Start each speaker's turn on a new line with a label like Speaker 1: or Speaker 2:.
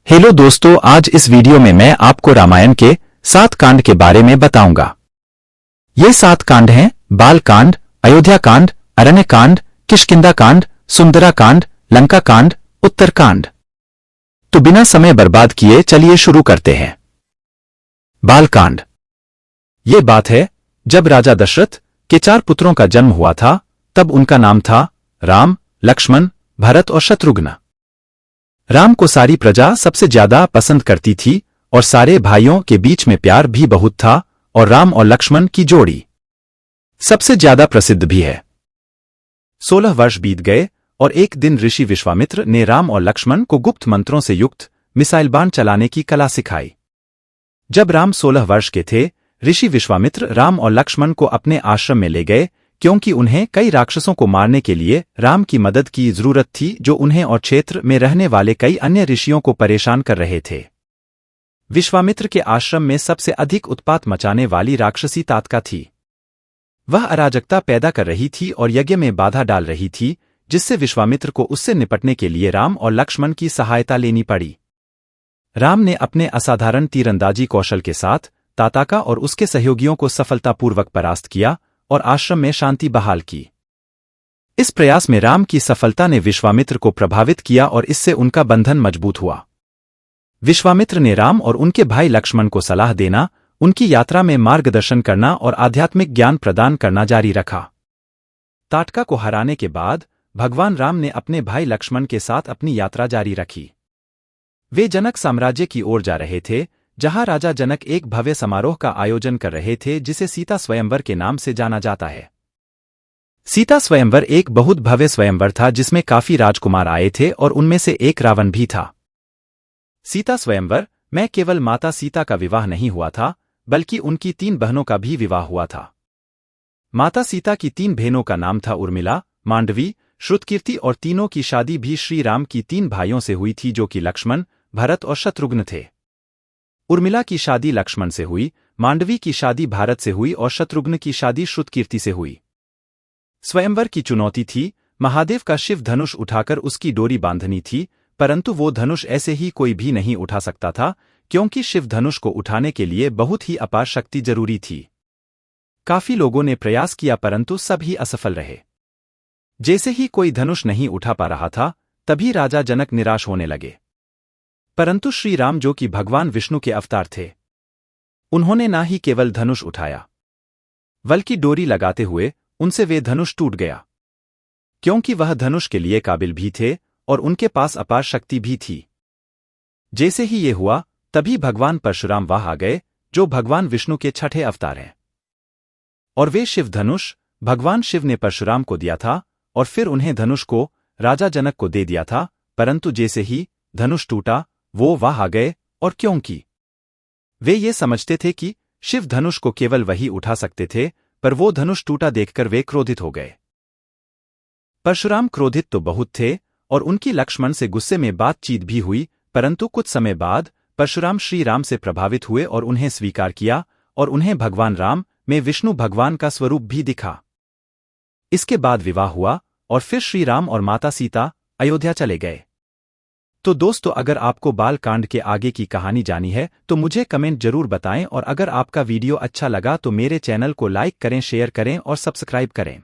Speaker 1: Hello दोस्तों, आज इस वीडियो में मैं आपको रामायण के 7 कांड के बारे में बताऊंगा। ये 7 कांड हैं बाल कांड, अयोध्या कांड, अरण्य कांड, किष्किंधा कांड, सुंदरा कांड, लंका कांड, उत्तर कांड। तो बिना समय बर्बाद किए चलिए शुरू करते हैं। बाल कांड। ये बात है जब राजा दशरथ के 4 पुत्रों का जन्म हुआ था, तब उनका नाम था राम, लक्ष्मण, भरत और शत्रुघ्न। राम को सारी प्रजा सबसे ज्यादा पसंद करती थी और सारे भाइयों के बीच में प्यार भी बहुत था और राम और लक्ष्मण की जोड़ी सबसे ज्यादा प्रसिद्ध भी है। 16 वर्ष बीत गए और एक दिन ऋषि विश्वामित्र ने राम और लक्ष्मण को गुप्त मंत्रों से युक्त मिसाइल बाण चलाने की कला सिखाई। जब राम 16 वर्ष के थे, ऋषि विश्वामित्र राम और लक्ष्मण को अपने आश्रम में ले गए, क्योंकि उन्हें कई राक्षसों को मारने के लिए राम की मदद की जरूरत थी, जो उन्हें और क्षेत्र में रहने वाले कई अन्य ऋषियों को परेशान कर रहे थे। विश्वामित्र के आश्रम में सबसे अधिक उत्पात मचाने वाली राक्षसी ताटका थी। वह अराजकता पैदा कर रही थी और यज्ञ में बाधा डाल रही थी, जिससे विश्वामित्र को उससे निपटने के लिए राम और लक्ष्मण की सहायता लेनी पड़ी। राम ने अपने असाधारण तीरंदाजी कौशल के साथ ताटका और उसके सहयोगियों को सफलतापूर्वक परास्त किया और आश्रम में शांति बहाल की। इस प्रयास में राम की सफलता ने विश्वामित्र को प्रभावित किया और इससे उनका बंधन मजबूत हुआ। विश्वामित्र ने राम और उनके भाई लक्ष्मण को सलाह देना, उनकी यात्रा में मार्गदर्शन करना और आध्यात्मिक ज्ञान प्रदान करना जारी रखा। ताटका को हराने के बाद भगवान राम ने अपने भाई लक्ष्मण के साथ अपनी यात्रा जारी रखी। वे जनक साम्राज्य की ओर जा रहे थे, जहां राजा जनक एक भव्य समारोह का आयोजन कर रहे थे, जिसे सीता स्वयंवर के नाम से जाना जाता है। सीता स्वयंवर एक बहुत भव्य स्वयंवर था, जिसमें काफी राजकुमार आए थे और उनमें से एक रावण भी था। सीता स्वयंवर में केवल माता सीता का विवाह नहीं हुआ था, बल्कि उनकी 3 बहनों का भी विवाह हुआ था। माता सीता की 3 बहनों का नाम था उर्मिला, मांडवी, श्रुतकीर्ति और तीनों की शादी भी श्री राम की 3 भाइयों से हुई थी, जो कि लक्ष्मण, भरत और शत्रुघ्न थे। उर्मिला की शादी लक्ष्मण से हुई, मांडवी की शादी भारत से हुई और शत्रुघ्न की शादी श्रुतकीर्ति से हुई। स्वयंवर की चुनौती थी महादेव का शिव धनुष उठाकर उसकी डोरी बांधनी थी, परंतु वो धनुष ऐसे ही कोई भी नहीं उठा सकता था, क्योंकि शिव धनुष को उठाने के लिए बहुत ही अपार शक्ति जरूरी थी। काफी लोगों ने प्रयास किया, परंतु सभी असफल रहे। जैसे ही कोई धनुष नहीं उठा पा रहा था, तभी राजा जनक निराश होने लगे। परंतु श्री राम, जो कि भगवान विष्णु के अवतार थे, उन्होंने ना ही केवल धनुष उठाया, बल्कि डोरी लगाते हुए उनसे वे धनुष टूट गया, क्योंकि वह धनुष के लिए काबिल भी थे और उनके पास अपार शक्ति भी थी। जैसे ही ये हुआ, तभी भगवान परशुराम वहां आ गए, जो भगवान विष्णु के 6ठे अवतार हैं। और वे शिव धनुष भगवान शिव ने परशुराम को दिया था और फिर उन्हें धनुष को राजा जनक को दे दिया था। परंतु जैसे ही धनुष टूटा, वो वहां आ गए, और क्योंकि वे ये समझते थे कि शिव धनुष को केवल वही उठा सकते थे, पर वो धनुष टूटा देखकर वे क्रोधित हो गए। परशुराम क्रोधित तो बहुत थे और उनकी लक्ष्मण से गुस्से में बातचीत भी हुई, परंतु कुछ समय बाद परशुराम श्री राम से प्रभावित हुए और उन्हें स्वीकार किया और उन्हें भगवान राम में विष्णु भगवान का स्वरूप भी दिखा। इसके बाद विवाह हुआ और फिर श्री राम और माता सीता अयोध्या चले गए। तो दोस्तों, अगर आपको बाल कांड के आगे की कहानी जानी है तो मुझे कमेंट जरूर बताएं, और अगर आपका वीडियो अच्छा लगा तो मेरे चैनल को लाइक करें, शेयर करें और सब्सक्राइब करें।